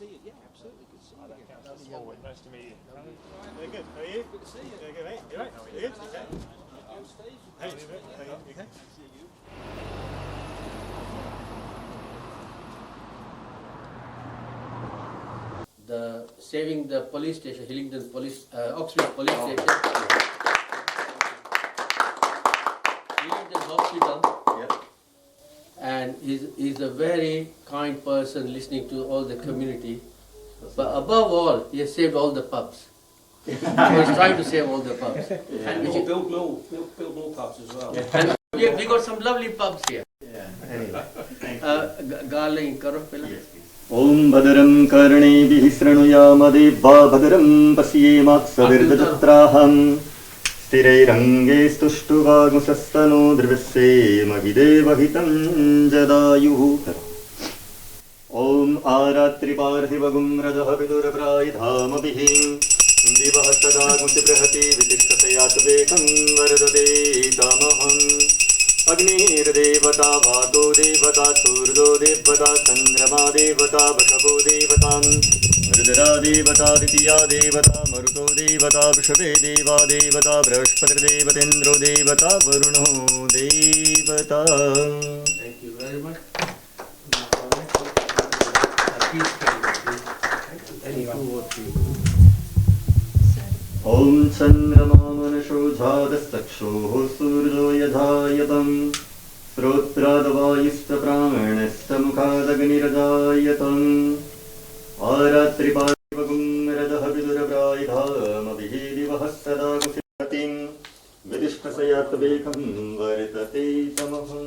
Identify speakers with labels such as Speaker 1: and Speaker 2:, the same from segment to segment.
Speaker 1: see you. Yeah, absolutely. Good to see you again.
Speaker 2: Nice to meet you.
Speaker 3: Very good. How are you?
Speaker 1: Good to see you.
Speaker 3: Very good, mate. You right?
Speaker 1: How are
Speaker 3: You
Speaker 1: you?
Speaker 3: good? Okay.
Speaker 1: I'm Steve.
Speaker 3: Hey, Steve. How are you? You okay?
Speaker 1: See you.
Speaker 4: The saving the police station, Hillingdon Police, Oxford Police Station, Hillingdon Hospital, and he's a very kind person, listening to all the community. But above all, he has saved all the pubs. So he's trying to save all the pubs.
Speaker 1: And we'll build more pubs as well.
Speaker 4: And we got some lovely pubs here.
Speaker 3: Anyway.
Speaker 4: Garling, Karofila.
Speaker 3: Om Bhadram Karnebihi Sranuyama Deva Bhadram Pasyemaksavirdajatraham Sthirairange Stushtuvaagmusastano Drivase Magidevahitam Jadayuhu. Om Aratriparthivagum Rajaha Vidurapraidhamabhihim Divah Sadagmuti Prahati Vitishtasayatuvekam Varadade Damaham Agnirdevata Vato Devata Surdo Devata Chandrama Devata Vashavo Devatam Rudra Devata Ditya Devata Maruto Devata Vishave Deva Devata Brahspati Devatendro Devata Varuno Devata.
Speaker 4: Thank you very much.
Speaker 3: Om Chandrama Manasho Jhadastaksho Surjo Yadhayatam Srotradavayista Pramanasta Mukhadagnirajayatam Aratriparivagum Rajahavidurabraidham Abhidivahasada Gusipatim Vidishtasayatavekam Varitate Tamaham.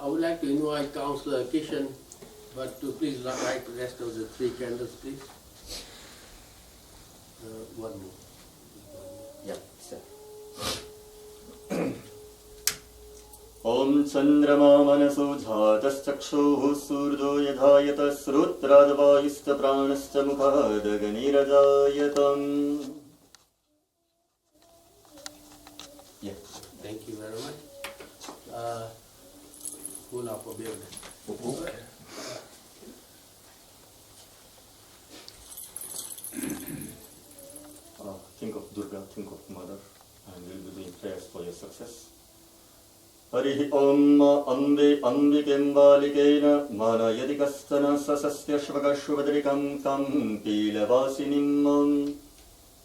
Speaker 4: I would like to invite Councillor Kishan, but to please light the rest of the 3 candles, please. One more.
Speaker 3: Yeah, sir. Om Chandrama Manaso Jhatastaksho Surdo Yadhayata Srutradvayista Pranasta Mukhadaganirajayatam. Yeah.
Speaker 4: Thank you very much. Pula po building.
Speaker 3: Think of Durga, think of Mother, and we'll be doing prayers for your success. Harihi Om Ambe Ambikem Balikena Mana Yadikastana Sasastya Shvagashvadrikam Tam Pilavasinim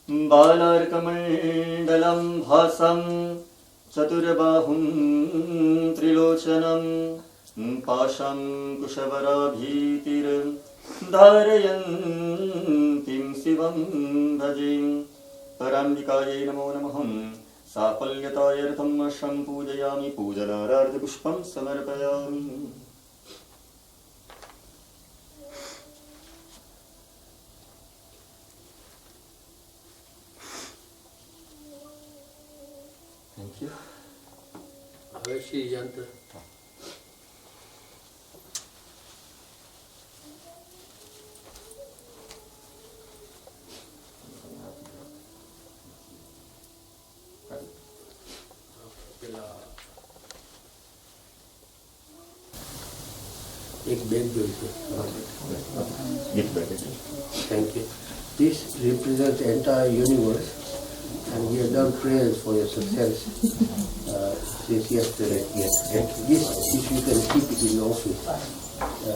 Speaker 3: Balarkamandalam Bhasam Chaturbahum Trilochanam Pasham Kushavarabhitir Dharayantim Sivam Bhajim Parambikaye Namo Namaham Sapalyatayartham Asham Pujayami Pujanarartha Pushpam Samarpayami. Thank you.
Speaker 4: Avashri Yantra. एक bag दो इसे. Thank you. This represents the entire universe, and we have done prayers for your success since yesterday. Yes. This you can keep it in the office.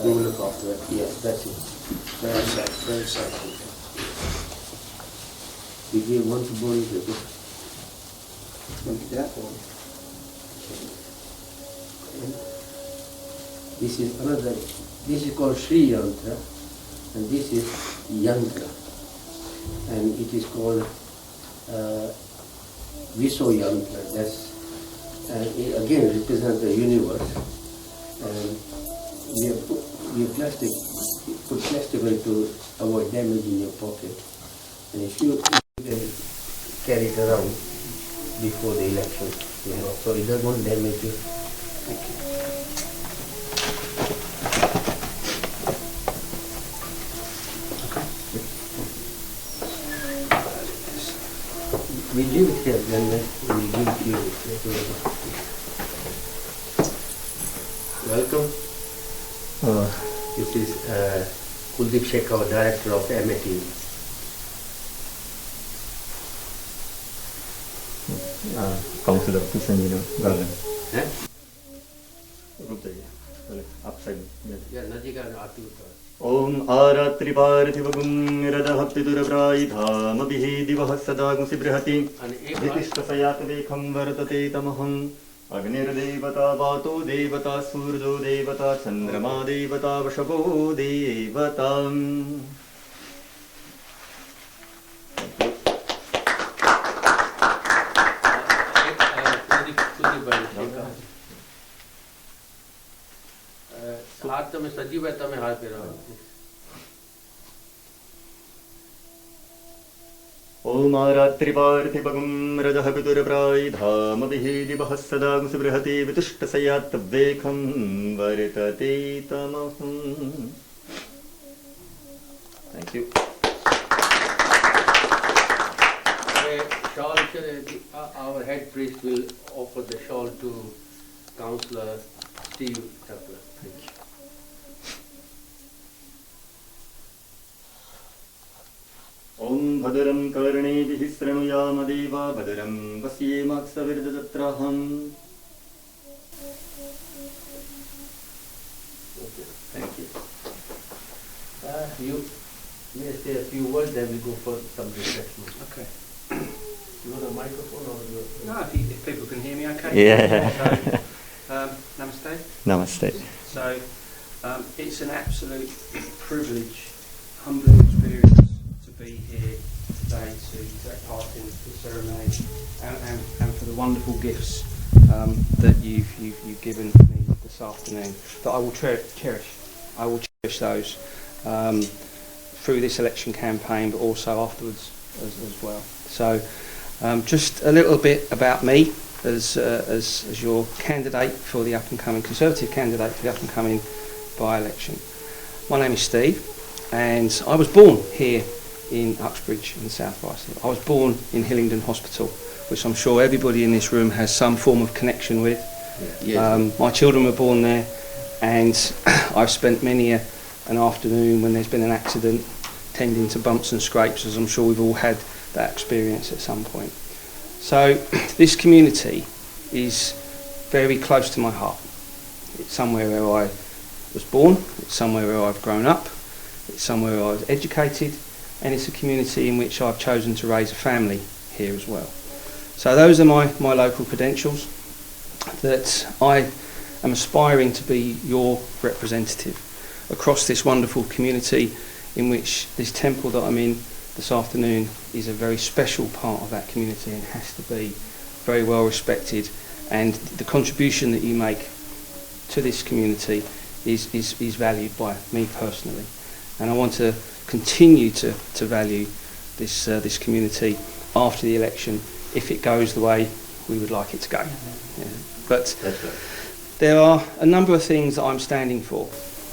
Speaker 4: We will look after it. Yes, that's it. Very sad. Very sad. We gave one to Boris. This is another, this is called Sri Yantra, and this is Yantra, and it is called Viso Yantra. That's, and it again represents the universe, and we have put plastic away to avoid damage in your pocket, and if you can carry it around before the election, so it doesn't damage you. Thank you. We leave it here, then we give it to you. Welcome. This is Kuldeep Shekhar, Director of MAT.
Speaker 3: Councillor, please send me the garden.
Speaker 4: Eh?
Speaker 3: Upside.
Speaker 4: Yeah, Najika and Arti Uttar.
Speaker 3: Om Aratriparthivagum Radahaptiturabhraidhamadhihi divah sadagmusi brihati
Speaker 4: And
Speaker 3: Dhitishtasayat vekham vartate tamaham Agnir-devata vato devata surjo devata chandrama devata vashabho devatam.
Speaker 4: हाथ तो में सजीव है तो मैं हाथ पे रहा
Speaker 3: Om Aratriparthivagum Radahaptiturabhraidhamadhihi divah sadagmusi brihati Dhitishtasayat vekham vartate tamaham. Thank you.
Speaker 4: Shawl, our head priest will offer the shawl to Councillor Steave Tuckwell.
Speaker 3: Thank you. Om Bhadram Karneभिः शृणुयाम देवा Bhadram Vasyemaksavirdajatraham. Thank you.
Speaker 4: You may say a few words, then we go for some refreshment.
Speaker 1: Okay.
Speaker 4: You want a microphone or you?
Speaker 1: No, if people can hear me okay.
Speaker 3: Yeah.
Speaker 1: So, namaste.
Speaker 3: Namaste.
Speaker 1: So, it's an absolute privilege, humbling experience to be here today to take part in the ceremony and for the wonderful gifts that you've given me this afternoon that I will cherish. I will cherish those through this election campaign, but also afterwards as well. So, just a little bit about me as your candidate for the up-and-coming Conservative candidate for the up-and-coming by-election. My name is Steve, and I was born here in Uxbridge in South Islip. I was born in Hillingdon Hospital, which I'm sure everybody in this room has some form of connection with.
Speaker 4: Yes.
Speaker 1: My children were born there, and I've spent many an afternoon when there's been an accident tending to bumps and scrapes, as I'm sure we've all had that experience at some point. So this community is very close to my heart. It's somewhere where I was born, it's somewhere where I've grown up, it's somewhere where I was educated, and it's a community in which I've chosen to raise a family here as well. So those are my local credentials, that I am aspiring to be your representative across this wonderful community, in which this temple that I'm in this afternoon is a very special part of that community and has to be very well respected, and the contribution that you make to this community is valued by me personally, and I want to continue to value this community after the election if it goes the way we would like it to go. Yeah. But there are a number of things that I'm standing for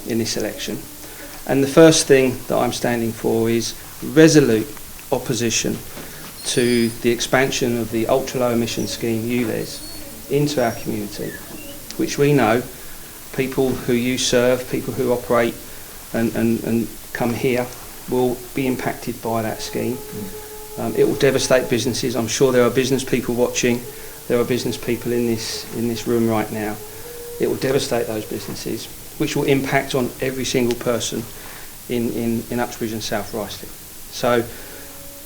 Speaker 1: in this election, and the first thing that I'm standing for is resolute opposition to the expansion of the ultra low emission scheme ULEZ into our community, which we know people who you serve, people who operate and come here will be impacted by that scheme. It will devastate businesses. I'm sure there are business people watching, there are business people in this room right now. It will devastate those businesses, which will impact on every single person in Uxbridge and South Ruislip. So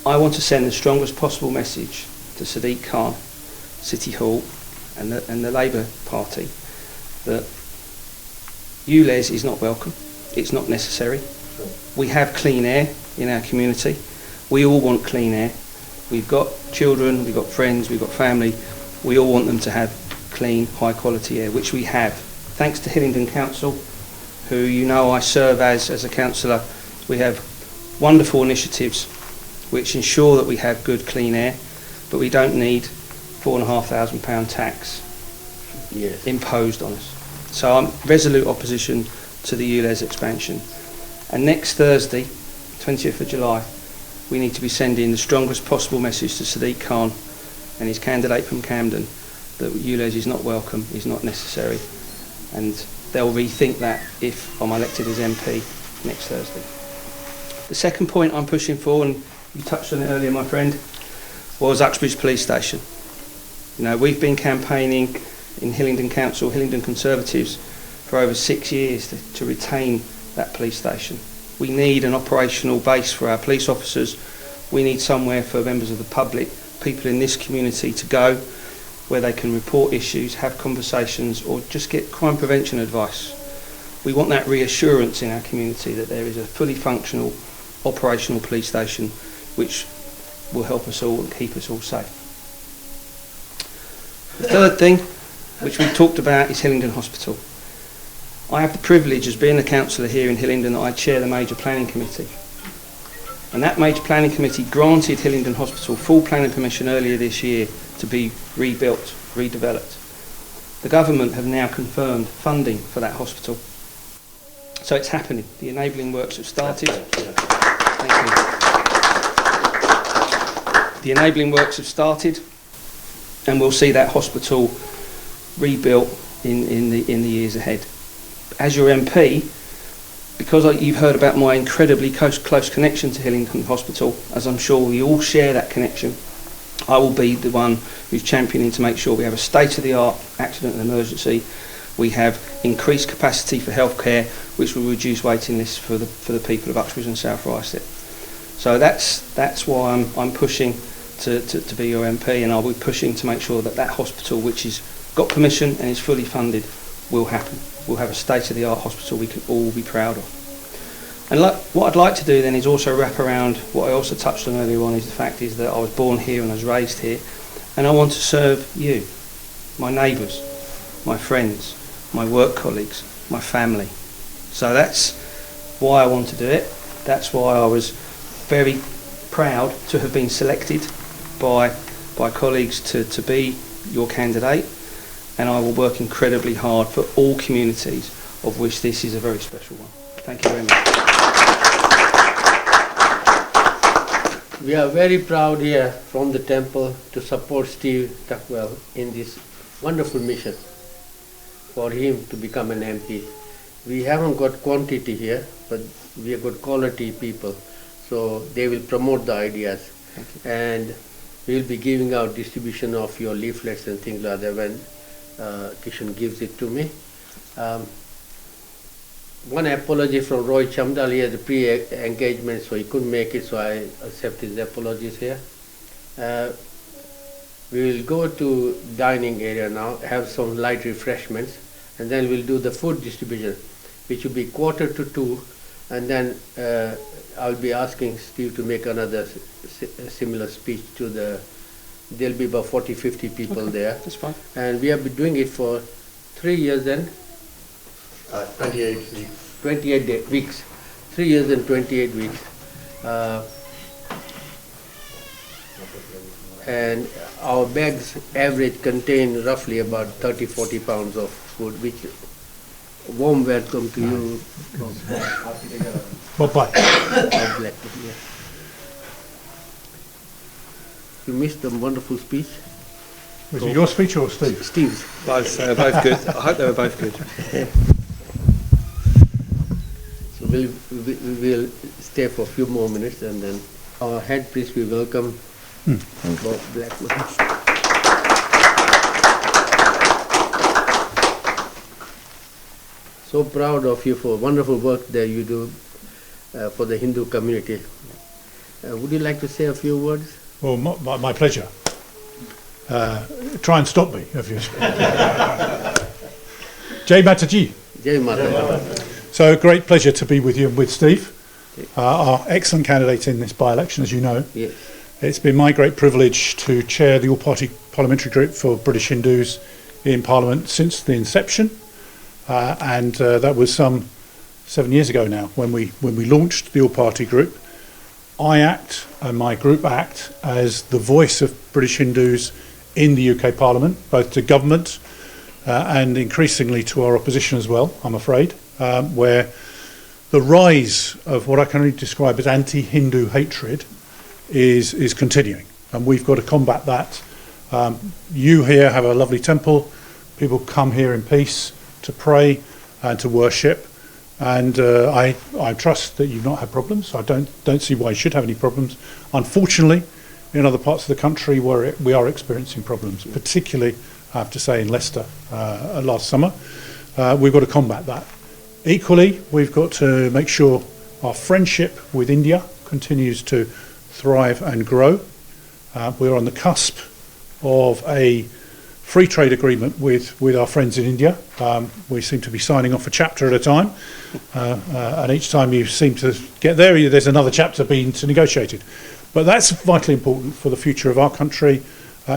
Speaker 1: I want to send the strongest possible message to Sadiq Khan, City Hall and the Labour Party that ULEZ is not welcome, it's not necessary. We have clean air in our community. We all want clean air. We've got children, we've got friends, we've got family. We all want them to have clean, high quality air, which we have. Thanks to Hillingdon Council, who you know I serve as a councillor, we have wonderful initiatives which ensure that we have good clean air, but we don't need £4,500 tax imposed on us. So I'm resolute opposition to the ULEZ expansion. And next Thursday, 20th of July, we need to be sending the strongest possible message to Sadiq Khan and his candidate from Camden that ULEZ is not welcome, is not necessary. and they'll rethink that if I'm elected as MP next Thursday. The second point I'm pushing for, and you touched on it earlier, my friend, was Uxbridge Police Station. You know, we've been campaigning in Hillingdon Council, Hillingdon Conservatives, for over 6 years to retain that police station. We need an operational base for our police officers. We need somewhere for members of the public, people in this community, to go where they can report issues, have conversations, or just get crime prevention advice. We want that reassurance in our community that there is a fully functional, operational police station which will help us all and keep us all safe. The third thing, which we've talked about, is Hillingdon Hospital. I have the privilege, as being a councillor here in Hillingdon, that I chair the Major Planning Committee. And that Major Planning Committee granted Hillingdon Hospital full planning permission earlier this year to be rebuilt, redeveloped. The government have now confirmed funding for that hospital. So it's happening. The enabling works have started. Thank you. The enabling works have started, and we'll see that hospital rebuilt in the years ahead. As your MP, because you've heard about my incredibly close connection to Hillingdon Hospital, as I'm sure we all share that connection, I will be the one who's championing to make sure we have a state-of-the-art accident and emergency. We have increased capacity for healthcare, which will reduce waiting lists for the people of Uxbridge and South Ruislip. So that's why I'm pushing to be your MP, and I'll be pushing to make sure that that hospital, which has got permission and is fully funded, will happen. We'll have a state-of-the-art hospital we can all be proud of. And what I'd like to do then is also wrap around what I also touched on earlier on, is the fact is that I was born here and I was raised here, and I want to serve you, my neighbours, my friends, my work colleagues, my family. So that's why I want to do it. That's why I was very proud to have been selected by colleagues to be your candidate, and I will work incredibly hard for all communities, of which this is a very special one. Thank you very much.
Speaker 4: We are very proud here from the temple to support Steave Tuckwell in this wonderful mission for him to become an MP. We haven't got quantity here, but we have got quality people, so they will promote the ideas. And we'll be giving out distribution of your leaflets and things like that when Kishan gives it to me. One apology from Roy Chamdal. He had a pre-engagement, so he couldn't make it, so I accept his apologies here. We will go to dining area now, have some light refreshments, and then we'll do the food distribution, which will be 1:45, and then I'll be asking Steve to make another similar speech to there'll be about 40-50 people there.
Speaker 1: That's fine.
Speaker 4: And we have been doing it for 3 years and
Speaker 3: 28 weeks.
Speaker 4: 28 weeks. 3 years and 28 weeks. And our bags average contain roughly about 30-40 pounds of food, which warm welcome to you.
Speaker 2: Bye-bye.
Speaker 4: You missed the wonderful speech.
Speaker 2: Was it your speech or Steve's?
Speaker 4: Steve's.
Speaker 1: Both good. I hope they were both good.
Speaker 4: So we will stay for a few more minutes, and then our head priest will welcome Bob Blackwood. So proud of you for wonderful work that you do for the Hindu community. Would you like to say a few words?
Speaker 2: Well, my pleasure. Try and stop me if you. Jai Mataji.
Speaker 4: Jai Mata.
Speaker 2: So great pleasure to be with you and with Steve, our excellent candidate in this by-election, as you know.
Speaker 4: Yes.
Speaker 2: It's been my great privilege to chair the all-party parliamentary group for British Hindus in Parliament since the inception, and that was some 7 years ago now when we launched the all-party group. I act, and my group act, as the voice of British Hindus in the UK Parliament, both to government and increasingly to our opposition as well, I'm afraid, where the rise of what I can only describe as anti-Hindu hatred is continuing, and we've got to combat that. You here have a lovely temple. People come here in peace. to pray and to worship. And I trust that you've not had problems. I don't see why you should have any problems. Unfortunately, in other parts of the country where we are experiencing problems, particularly, I have to say, in Leicester last summer, we've got to combat that. Equally, we've got to make sure our friendship with India continues to thrive and grow. We're on the cusp of a free trade agreement with our friends in India. We seem to be signing off a chapter at a time, and each time you seem to get there, there's another chapter being negotiated. But that's vitally important for the future of our country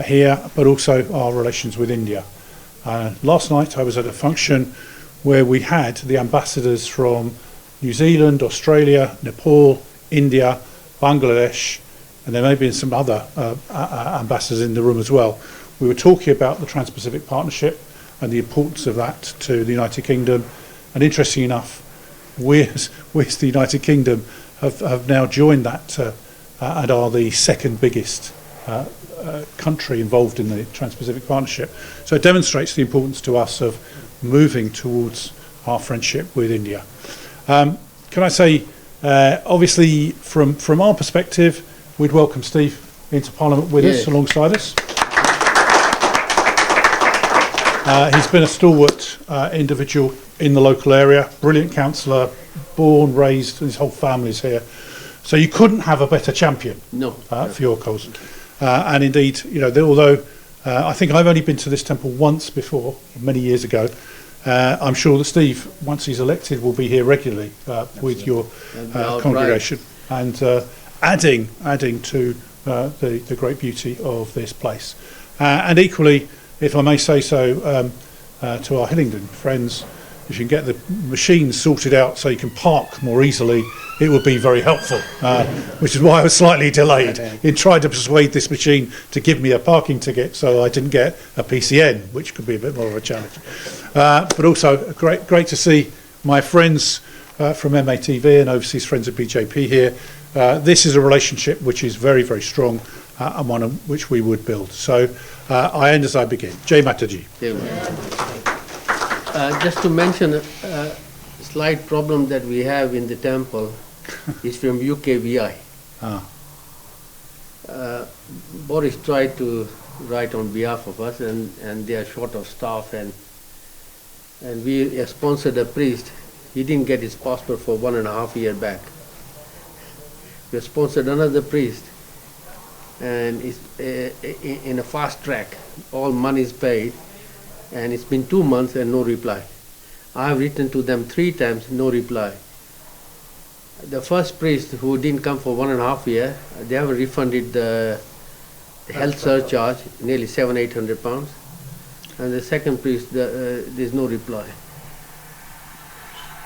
Speaker 2: here, but also our relations with India. Last night I was at a function where we had the ambassadors from New Zealand, Australia, Nepal, India, Bangladesh, and there may have been some other ambassadors in the room as well. We were talking about the Trans-Pacific Partnership and the importance of that to the United Kingdom. And interestingly enough, we as the United Kingdom have now joined that and are the second biggest country involved in the Trans-Pacific Partnership. So it demonstrates the importance to us of moving towards our friendship with India. Can I say, obviously, from our perspective, we'd welcome Steave into Parliament with us, alongside us. He's been a stalwart individual in the local area, brilliant councillor, born, raised, his whole family's here. So you couldn't have a better champion for your cause. And indeed, although I think I've only been to this temple once before, many years ago, I'm sure that Steave, once he's elected, will be here regularly with your congregation and adding to the great beauty of this place. And equally, if I may say so, to our Hillingdon friends, if you can get the machines sorted out so you can park more easily, it would be very helpful, which is why I was slightly delayed in trying to persuade this machine to give me a parking ticket so I didn't get a PCN, which could be a bit more of a challenge. But also great to see my friends from MATV and overseas friends at BJP here. This is a relationship which is very, very strong and one of which we would build. So I end as I begin. Jai Mataji.
Speaker 4: Just to mention a slight problem that we have in the temple is from UKVI. Boris tried to write on behalf of us, and they are short of staff, and we sponsored a priest. He didn't get his passport for 1.5 years back. We sponsored another priest, and it's in a fast track. All money is paid, and it's been 2 months and no reply. I have written to them 3 times, no reply. The first priest who didn't come for 1.5 years, they have refunded the health surcharge, nearly £700-800, and the second priest, there's no reply.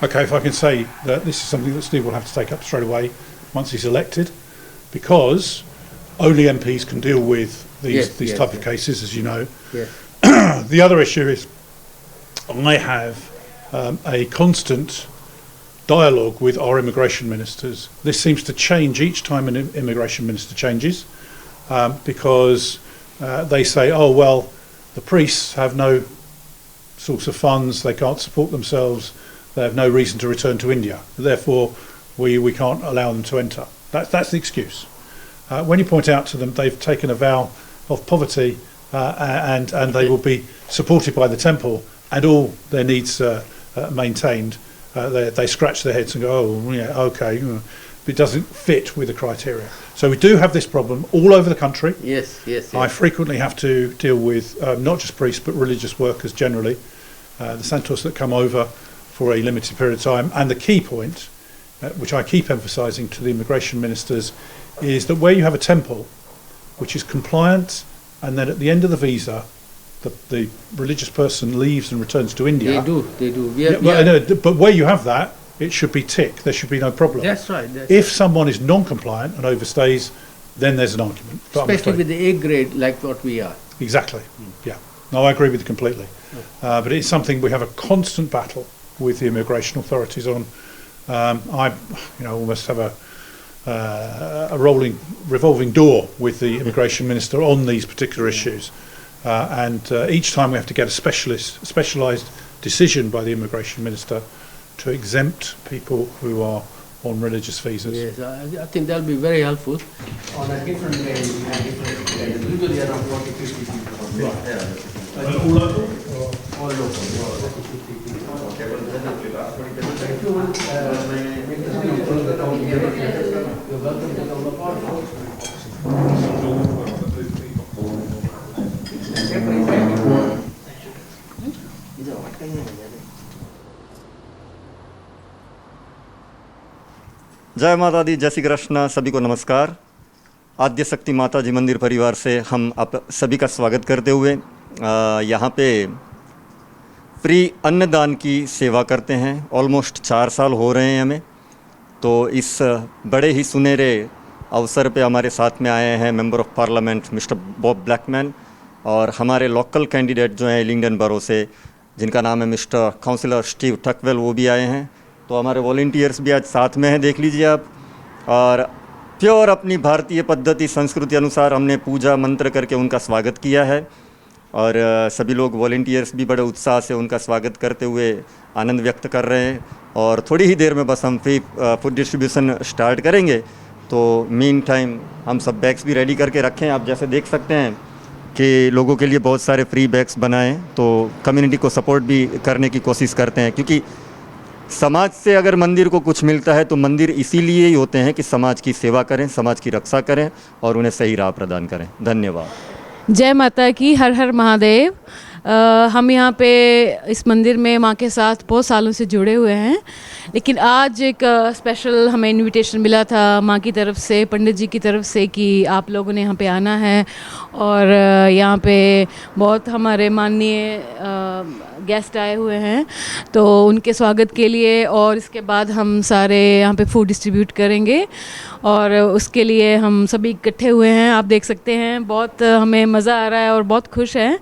Speaker 2: Okay, if I can say that this is something that Steave will have to take up straight away once he's elected, because only MPs can deal with these type of cases, as you know. The other issue is I have a constant dialogue with our immigration ministers. This seems to change each time an immigration minister changes, because they say, oh, well, the priests have no source of funds, they can't support themselves, they have no reason to return to India, therefore we can't allow them to enter. That's the excuse. When you point out to them they've taken a vow of poverty and they will be supported by the temple and all their needs maintained, they scratch their heads and go, oh, yeah, okay, it doesn't fit with the criteria. So we do have this problem all over the country.
Speaker 4: Yes.
Speaker 2: I frequently have to deal with not just priests but religious workers generally, the Santos that come over for a limited period of time. And the key point, which I keep emphasising to the immigration ministers, is that where you have a temple which is compliant, and then at the end of the visa the religious person leaves and returns to India.
Speaker 4: They do.
Speaker 2: But where you have that, it should be tick. There should be no problem.
Speaker 4: That's right.
Speaker 2: If someone is non-compliant and overstays, then there's an argument. But
Speaker 4: especially with the A grade like what we are.
Speaker 2: Exactly. Yeah. No, I agree with you completely. But it's something we have a constant battle with the immigration authorities on. I almost have a revolving door with the immigration minister on these particular issues. And each time we have to get a specialised decision by the Immigration Minister to exempt people who are on religious visas.
Speaker 4: Yes, I think that will be very helpful. On a different day, we have different days. Usually around 40, 50 people.
Speaker 2: Right. And all local?
Speaker 4: All local. 40, 50 people. Okay, well, if you want, make the speech from the county, you're welcome to come apart.
Speaker 3: जय माता दी, जय श्री कृष्ण, सभी को नमस्कार। आद्य शक्ति माता जी मंदिर परिवार से हम आप सभी का स्वागत करते हुए यहाँ पे फ्री अन्नदान की सेवा करते हैं। ऑलमोस्ट 4 साल हो रहे हैं हमें। तो इस बड़े ही सुनहरे अवसर पे हमारे साथ में आए हैं member of parliament mister Bob Blackman और हमारे लोकल कैंडिडेट जो हैं हिलिंगडन बरो से, जिनका नाम है मिस्टर काउंसिलर स्टीव टकवेल, वो भी आए हैं। तो हमारे वॉलंटियर्स भी आज साथ में हैं, देख लीजिए आप। और प्योर अपनी भारतीय पद्धति संस्कृति अनुसार हमने पूजा मंत्र करके उनका स्वागत किया है और सभी लोग वॉलंटियर्स भी बड़े उत्साह से उनका स्वागत करते हुए आनंद व्यक्त कर रहे हैं। और थोड़ी ही देर में बस हम फ्री फूड डिस्ट्रीब्यूशन स्टार्ट करेंगे। तो मीन टाइम हम सब बैग्स भी रेडी करके रखें। आप जैसे देख सकते हैं कि लोगों के लिए बहुत सारे फ्री बैग्स बनाएं, तो कम्युनिटी को सपोर्ट भी करने की कोशिश करते हैं, क्योंकि समाज से अगर मंदिर को कुछ मिलता है तो मंदिर इसीलिए ही होते हैं कि समाज की सेवा करें, समाज की रक्षा करें और उन्हें सही राह प्रदान करें। धन्यवाद।
Speaker 5: जय माता की, हर हर महादेव। हम यहाँ पे इस मंदिर में माँ के साथ बहुत सालों से जुड़े हुए हैं, लेकिन आज एक स्पेशल हमें इनविटेशन मिला था माँ की तरफ से, पंडित जी की तरफ से, कि आप लोगों ने यहाँ पे आना है। और यहाँ पे बहुत हमारे माननीय गेस्ट आए हुए हैं, तो उनके स्वागत के लिए और इसके बाद हम सारे यहाँ पे फूड डिस्ट्रीब्यूट करेंगे और उसके लिए हम सभी इकट्ठे हुए हैं। आप देख सकते हैं बहुत हमें मज़ा आ रहा है और बहुत खुश हैं।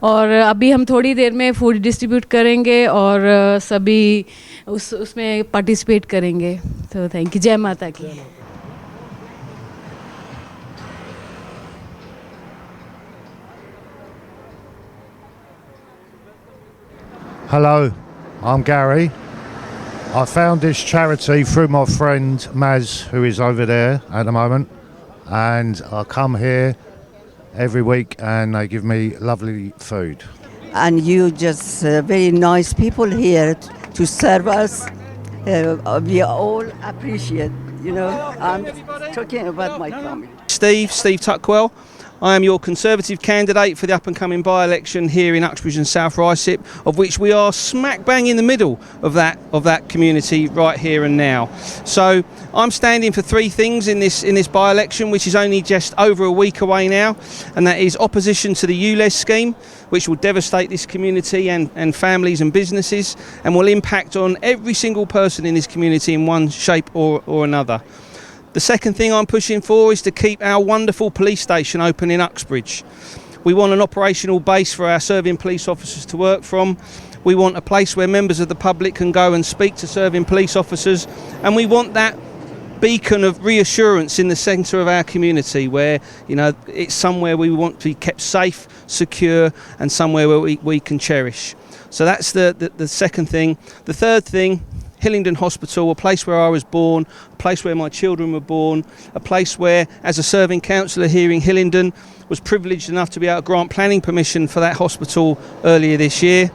Speaker 5: और अभी हम थोड़ी देर में फूड डिस्ट्रीब्यूट करेंगे और सभी उसमें पार्टिसिपेट करेंगे। तो थैंक यू। जय माता की।
Speaker 6: Hello, I'm Gary. I found this charity through my friend Maz, who is over there at the moment, and I come here every week and they give me lovely food.
Speaker 7: And you just very nice people here to serve us. We all appreciate, I'm talking about my family.
Speaker 1: Steave Tuckwell. I am your Conservative candidate for the up-and-coming by-election here in Uxbridge and South Ruislip, of which we are smack bang in the middle of that community right here and now. So I'm standing for 3 things in this by-election, which is only just over a week away now, and that is opposition to the ULEZ scheme, which will devastate this community and families and businesses, and will impact on every single person in this community in one shape or another. The second thing I'm pushing for is to keep our wonderful police station open in Uxbridge. We want an operational base for our serving police officers to work from. We want a place where members of the public can go and speak to serving police officers, and we want that beacon of reassurance in the centre of our community where, it's somewhere we want to be kept safe, secure, and somewhere where we can cherish. So that's the second thing. The third thing, Hillingdon Hospital, a place where I was born, a place where my children were born, a place where, as a serving councillor here in Hillingdon, was privileged enough to be able to grant planning permission for that hospital earlier this year.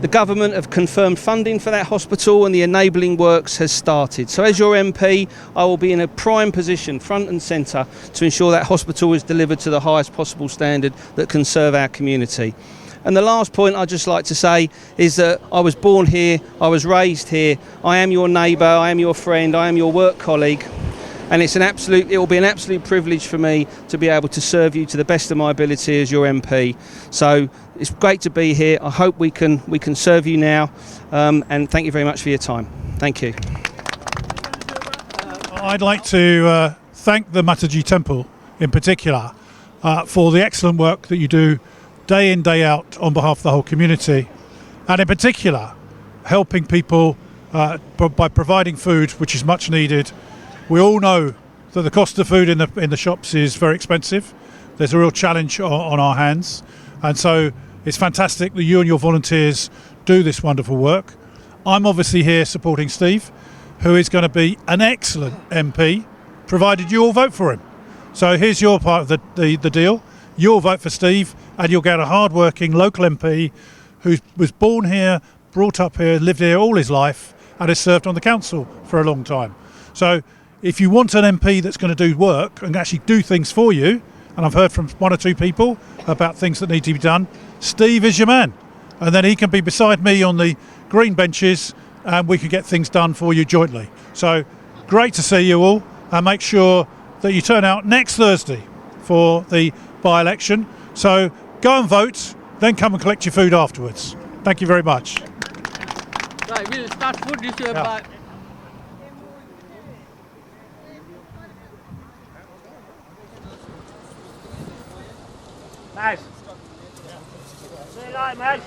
Speaker 1: The government have confirmed funding for that hospital and the enabling works has started. So as your MP, I will be in a prime position, front and centre, to ensure that hospital is delivered to the highest possible standard that can serve our community. And the last point I'd just like to say is that I was born here, I was raised here, I am your neighbour, I am your friend, I am your work colleague, and it will be an absolute privilege for me to be able to serve you to the best of my ability as your MP. So it's great to be here. I hope we can serve you now, and thank you very much for your time. Thank you.
Speaker 2: I'd like to thank the Mataji Temple in particular for the excellent work that you do day in, day out on behalf of the whole community, and in particular helping people by providing food, which is much needed. We all know that the cost of food in the shops is very expensive. There's a real challenge on our hands, and so It's fantastic that you and your volunteers do this wonderful work. I'm obviously here supporting Steve, who is going to be an excellent MP, provided you all vote for him. So here's your part of the deal. You'll vote for Steve and you'll get a hard-working local MP who was born here, brought up here, lived here all his life and has served on the council for a long time. So if you want an MP that's going to do work and actually do things for you, and I've heard from one or two people about things that need to be done, Steve is your man. And then he can be beside me on the green benches and we can get things done for you jointly. So great to see you all, and make sure that you turn out next Thursday for the by-election. So go and vote, then come and collect your food afterwards. Thank you very much.
Speaker 8: Right, we'll start food this year by...
Speaker 9: Nice. Say hi, mate.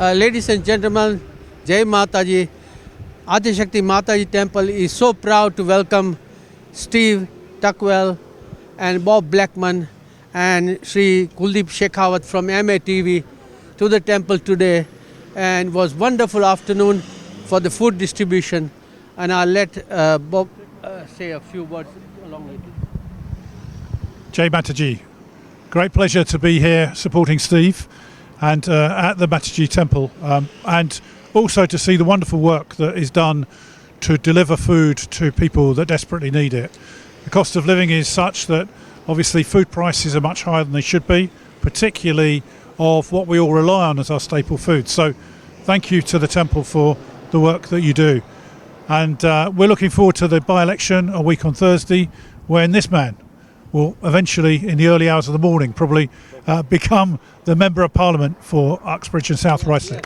Speaker 8: Ladies and gentlemen, Jai Mataji, Adi Shakti Mataji Temple is so proud to welcome Steave Tuckwell and Bob Blackman and Sri Kuldeep Shekhawat from MATV to the temple today, and was wonderful afternoon for the food distribution. And I'll let Bob say a few words along with it.
Speaker 2: Jai Mataji, great pleasure to be here supporting Steve and at the Mataji Temple, and also to see the wonderful work that is done to deliver food to people that desperately need it. The cost of living is such that obviously food prices are much higher than they should be, particularly of what we all rely on as our staple food. So thank you to the temple for the work that you do. And we're looking forward to the by-election a week on Thursday, when this man will eventually, in the early hours of the morning, probably become the Member of Parliament for Uxbridge and South Ruislip.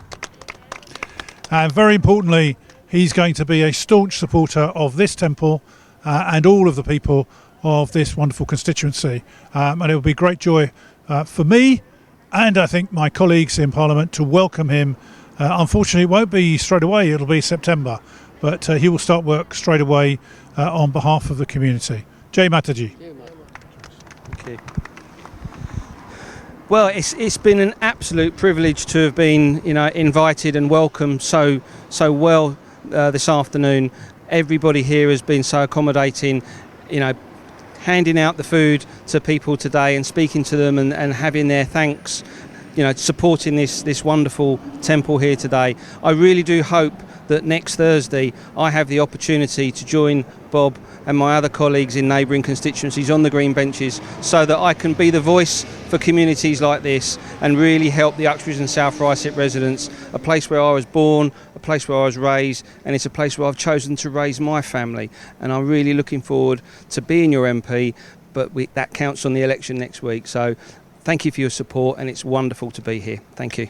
Speaker 2: And very importantly, he's going to be a staunch supporter of this temple and all of the people of this wonderful constituency. And it will be great joy for me and I think my colleagues in Parliament to welcome him. Unfortunately, it won't be straight away, it'll be September, but he will start work straight away on behalf of the community. Jai Mataji.
Speaker 1: Okay. Well, it's been an absolute privilege to have been, invited and welcomed so well this afternoon. Everybody here has been so accommodating, handing out the food to people today and speaking to them and having their thanks, supporting this wonderful temple here today. I really do hope that next Thursday I have the opportunity to join Bob and my other colleagues in neighbouring constituencies on the green benches, so that I can be the voice for communities like this and really help the Uxbridge and South Ruislip residents, a place where I was born, a place where I was raised, and it's a place where I've chosen to raise my family. And I'm really looking forward to being your MP, but that counts on the election next week. So thank you for your support, and it's wonderful to be here. Thank you.